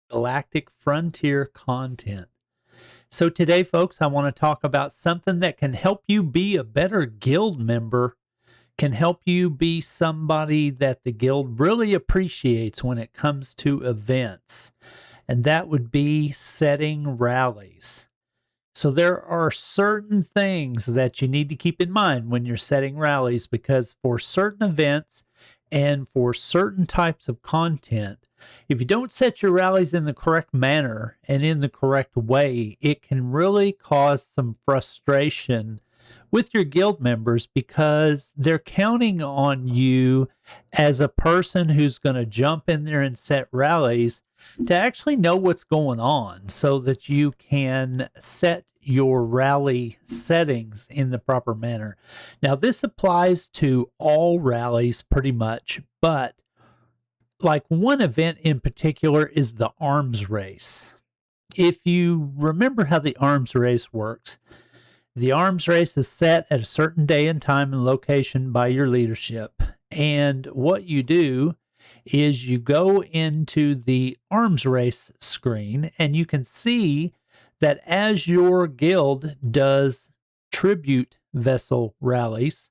Galactic Frontier content. So today, folks, I want to talk about something that can help you be a better guild member, can help you be somebody that the guild really appreciates when it comes to events, and that would be setting rallies. So there are certain things that you need to keep in mind when you're setting rallies, because for certain events and for certain types of content, if you don't set your rallies in the correct manner and in the correct way, it can really cause some frustration with your guild members because they're counting on you as a person who's going to jump in there and set rallies to actually know what's going on so that you can set your rally settings in the proper manner. Now, this applies to all rallies pretty much, but like one event in particular is the arms race. If you remember how the arms race works, the arms race is set at a certain day and time and location by your leadership. And what you do is you go into the arms race screen and you can see that as your guild does tribute vessel rallies,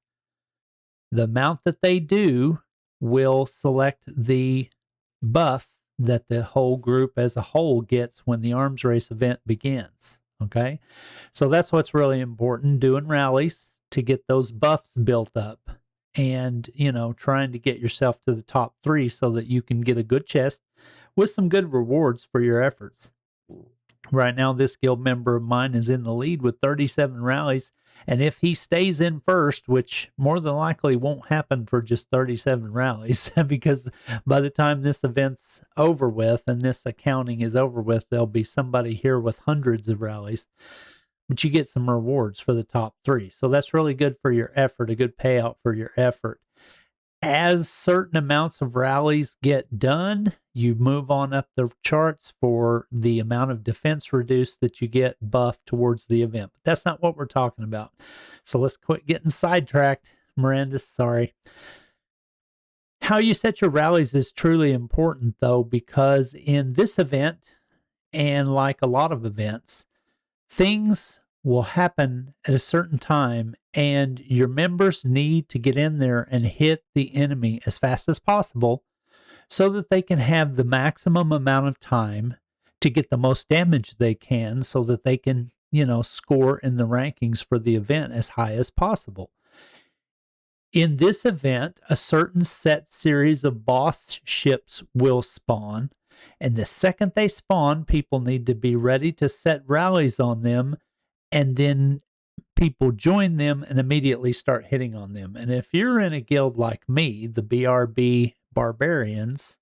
the amount that they do will select the buff that the whole group as a whole gets when the arms race event begins. Okay. So that's what's really important, doing rallies to get those buffs built up and, trying to get yourself to the top 3 so that you can get a good chest with some good rewards for your efforts. Right now, this guild member of mine is in the lead with 37 rallies. And if he stays in first, which more than likely won't happen for just 37 rallies, because by the time this event's over with and this accounting is over with, there'll be somebody here with hundreds of rallies. But you get some rewards for the top 3. So that's really good for your effort, a good payout for your effort. As certain amounts of rallies get done, you move on up the charts for the amount of defense reduced that you get buffed towards the event. But that's not what we're talking about. So let's quit getting sidetracked. Miranda, sorry. How you set your rallies is truly important, though, because in this event, and like a lot of events, things will happen at a certain time, and your members need to get in there and hit the enemy as fast as possible so that they can have the maximum amount of time to get the most damage they can so that they can, score in the rankings for the event as high as possible. In this event, a certain set series of boss ships will spawn, and the second they spawn, people need to be ready to set rallies on them, and then people join them and immediately start hitting on them. And if you're in a guild like me, the BRB Barbarians,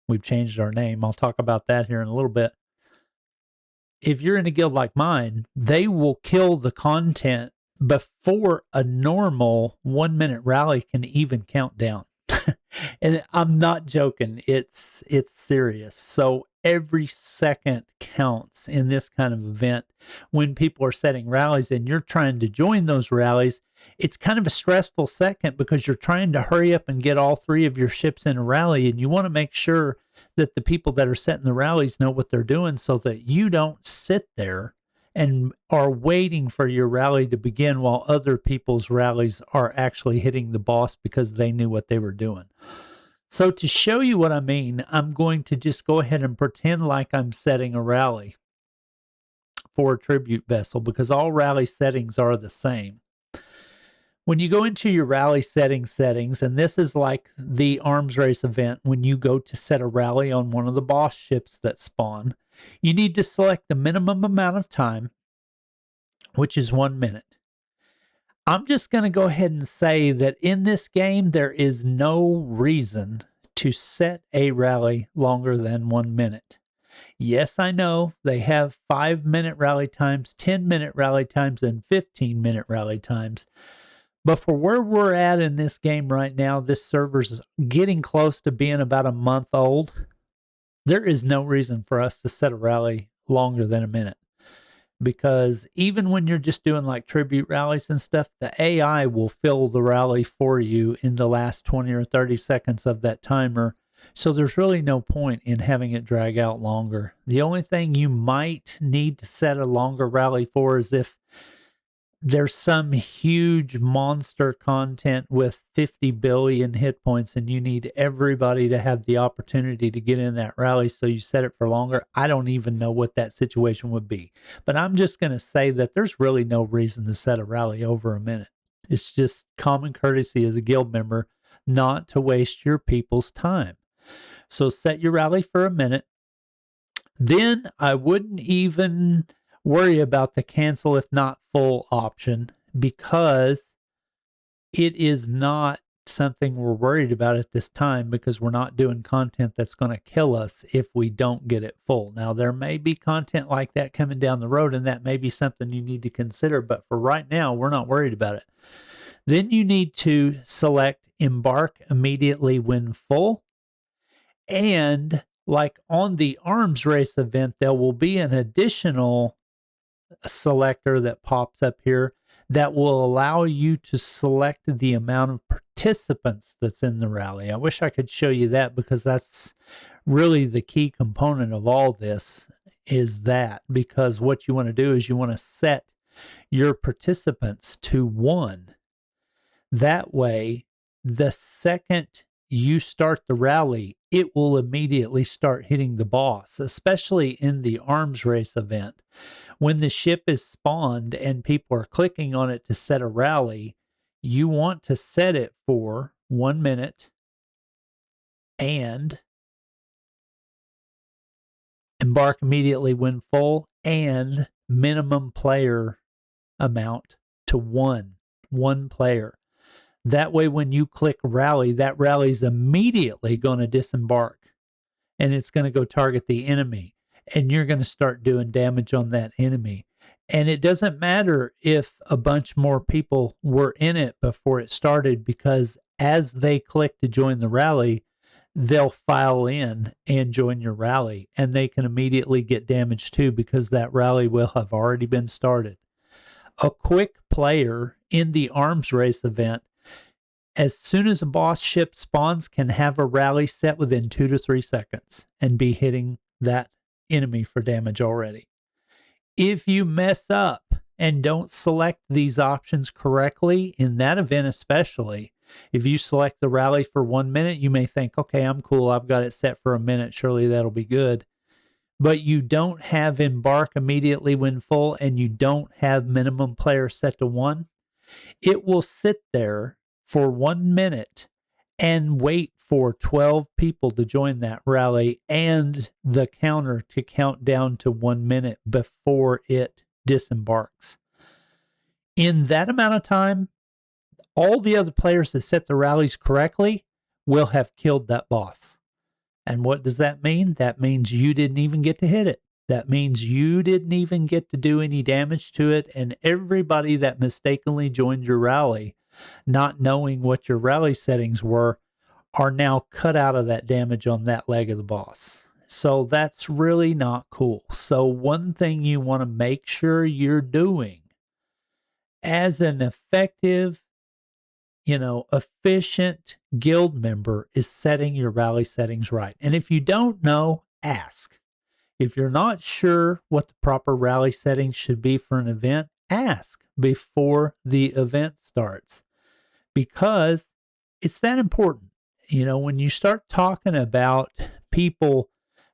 we've changed our name. I'll talk about that here in a little bit. If you're in a guild like mine, they will kill the content before a normal 1-minute rally can even count down. And I'm not joking. It's serious. So every second counts in this kind of event when people are setting rallies and you're trying to join those rallies. It's kind of a stressful second because you're trying to hurry up and get all 3 of your ships in a rally, and you want to make sure that the people that are setting the rallies know what they're doing so that you don't sit there and are waiting for your rally to begin while other people's rallies are actually hitting the boss because they knew what they were doing. So to show you what I mean, I'm going to just go ahead and pretend like I'm setting a rally for a tribute vessel because all rally settings are the same. When you go into your rally settings, and this is like the arms race event, when you go to set a rally on one of the boss ships that spawn, you need to select the minimum amount of time, which is 1 minute. I'm just going to go ahead and say that in this game, there is no reason to set a rally longer than 1 minute. Yes, I know they have 5-minute rally times, 10-minute rally times, and 15-minute rally times. But for where we're at in this game right now, this server's getting close to being about a month old. There is no reason for us to set a rally longer than a minute. Because even when you're just doing like tribute rallies and stuff, the AI will fill the rally for you in the last 20 or 30 seconds of that timer So there's really no point in having it drag out longer. The only thing you might need to set a longer rally for is if there's some huge monster content with 50 billion hit points and you need everybody to have the opportunity to get in that rally, so you set it for longer. I don't even know what that situation would be, but I'm just going to say that there's really no reason to set a rally over a minute. It's just common courtesy as a guild member not to waste your people's time. So set your rally for a minute. Then I wouldn't even worry about the cancel if not full option, because it is not something we're worried about at this time, because we're not doing content that's going to kill us if we don't get it full. Now, there may be content like that coming down the road, and that may be something you need to consider, but for right now, we're not worried about it. Then you need to select embark immediately when full. And like on the arms race event, there will be an additional selector that pops up here that will allow you to select the amount of participants that's in the rally. I wish I could show you that, because that's really the key component of all this, is that, because what you want to do is you want to set your participants to 1. That way, the second you start the rally, it will immediately start hitting the boss, especially in the arms race event. When the ship is spawned and people are clicking on it to set a rally, you want to set it for 1 minute and embark immediately when full, and minimum player amount to 1 player. That way, when you click rally, that rally's immediately going to disembark, and it's going to go target the enemy, and you're going to start doing damage on that enemy. And it doesn't matter if a bunch more people were in it before it started, because as they click to join the rally, they'll file in and join your rally, and they can immediately get damage too, because that rally will have already been started. A quick player in the arms race event, as soon as a boss ship spawns, can have a rally set within 2 to 3 seconds and be hitting that enemy for damage already. If you mess up and don't select these options correctly, in that event especially, if you select the rally for 1 minute, you may think, okay, I'm cool, I've got it set for a minute, surely that'll be good. But you don't have embark immediately when full, and you don't have minimum player set to 1, it will sit there for 1 minute and wait for 12 people to join that rally and the counter to count down to 1 minute before it disembarks. In that amount of time, all the other players that set the rallies correctly will have killed that boss. And what does that mean? That means you didn't even get to hit it. That means you didn't even get to do any damage to it, and everybody that mistakenly joined your rally, not knowing what your rally settings were, are now cut out of that damage on that leg of the boss. So that's really not cool. So one thing you want to make sure you're doing as an effective, efficient guild member is setting your rally settings right. And if you don't know, ask. If you're not sure what the proper rally settings should be for an event, ask before the event starts, because it's that important. When you start talking about people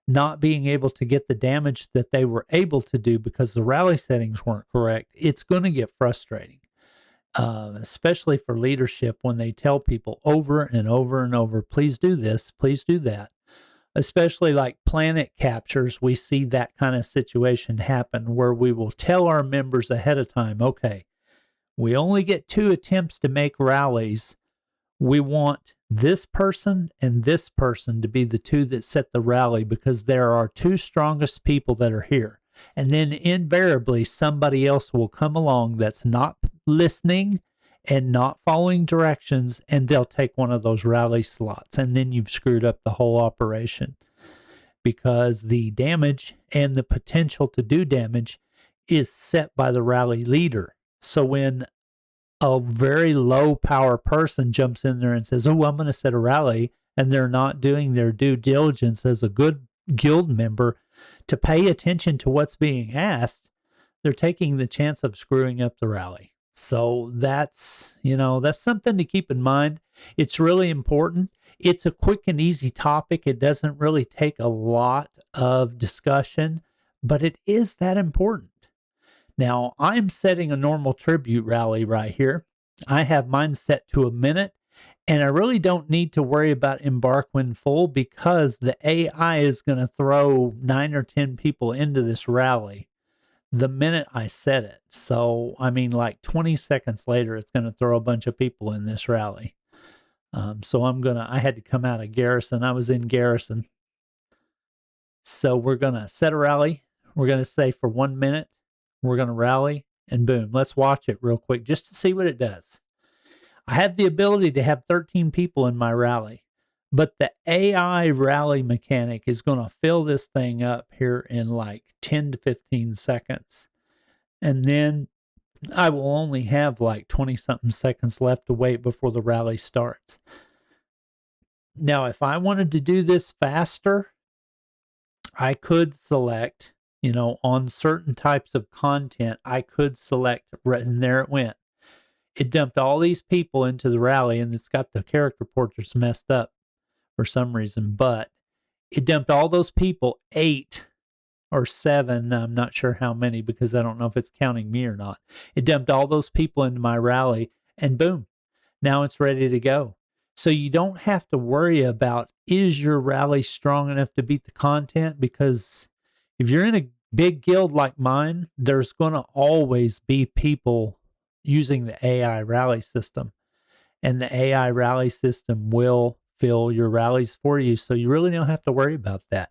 not being able to get the damage that they were able to do because the rally settings weren't correct, it's going to get frustrating, especially for leadership when they tell people over and over and over, please do this, please do that. Especially like planet captures, we see that kind of situation happen where we will tell our members ahead of time, okay, we only get 2 attempts to make rallies. We want this person and this person to be the 2 that set the rally, because there are 2 strongest people that are here. And then invariably somebody else will come along that's not listening and not following directions, and they'll take one of those rally slots, and then you've screwed up the whole operation, because the damage and the potential to do damage is set by the rally leader. So when a very low power person jumps in there and says, oh, I'm going to set a rally, and they're not doing their due diligence as a good guild member to pay attention to what's being asked, they're taking the chance of screwing up the rally. So that's, that's something to keep in mind. It's really important. It's a quick and easy topic. It doesn't really take a lot of discussion, but it is that important. Now, I'm setting a normal tribute rally right here. I have mine set to a minute, and I really don't need to worry about embark when full because the AI is going to throw 9 or 10 people into this rally the minute I set it. So, I mean, like 20 seconds later, it's going to throw a bunch of people in this rally. So I had to come out of Garrison. I was in Garrison. So we're going to set a rally. We're going to say for 1 minute, we're going to rally, and boom, let's watch it real quick just to see what it does. I have the ability to have 13 people in my rally, but the AI rally mechanic is going to fill this thing up here in like 10 to 15 seconds. And then I will only have like 20 something seconds left to wait before the rally starts. Now, if I wanted to do this faster, I could select, on certain types of content, I could select, and there it went. It dumped all these people into the rally, and it's got the character portraits messed up for some reason, but it dumped all those people, 8 or 7, I'm not sure how many because I don't know if it's counting me or not. It dumped all those people into my rally, and boom, now it's ready to go. So you don't have to worry about, is your rally strong enough to beat the content? Because if you're in a big guild like mine, there's going to always be people using the AI rally system. And the AI rally system will fill your rallies for you. So you really don't have to worry about that.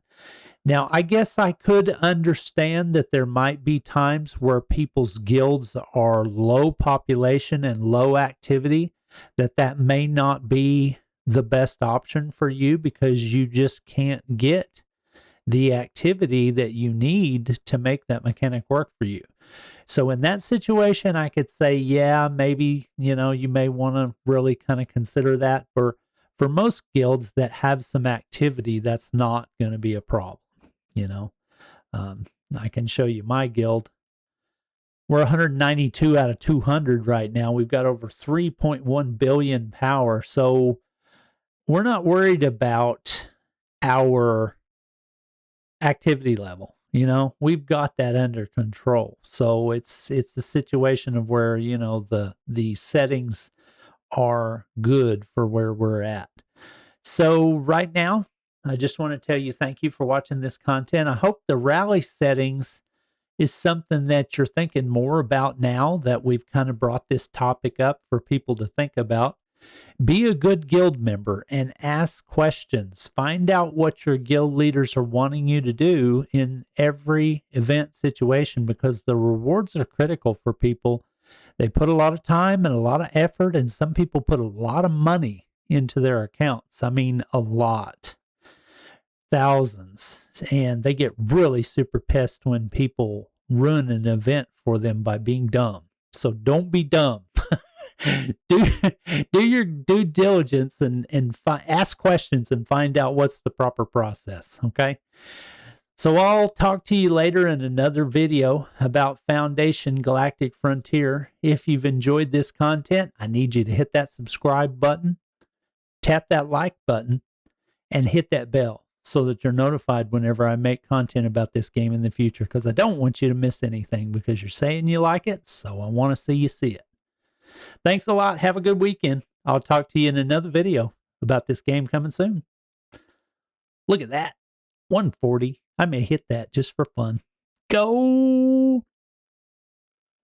Now, I guess I could understand that there might be times where people's guilds are low population and low activity, that may not be the best option for you because you just can't get the activity that you need to make that mechanic work for you. So in that situation, I could say, yeah, maybe, you may want to really kind of consider that. For most guilds that have some activity, that's not going to be a problem. I can show you my guild. We're 192 out of 200 right now. We've got over 3.1 billion power. So we're not worried about our activity level. We've got that under control. So it's a situation of where, the settings are good for where we're at. So right now, I just want to tell you thank you for watching this content. I hope the rally settings is something that you're thinking more about now that we've kind of brought this topic up for people to think about. Be a good guild member and ask questions. Find out what your guild leaders are wanting you to do in every event situation because the rewards are critical for people. They put a lot of time and a lot of effort, and some people put a lot of money into their accounts. I mean, a lot. Thousands. And they get really super pissed when people ruin an event for them by being dumb. So don't be dumb. do your due diligence and ask questions and find out what's the proper process. Okay. So I'll talk to you later in another video about Foundation Galactic Frontier. If you've enjoyed this content, I need you to hit that subscribe button, tap that like button, and hit that bell so that you're notified whenever I make content about this game in the future, because I don't want you to miss anything because you're saying you like it, so I want to see you see it. Thanks a lot. Have a good weekend. I'll talk to you in another video about this game coming soon. Look at that. 140. I may hit that just for fun. Go!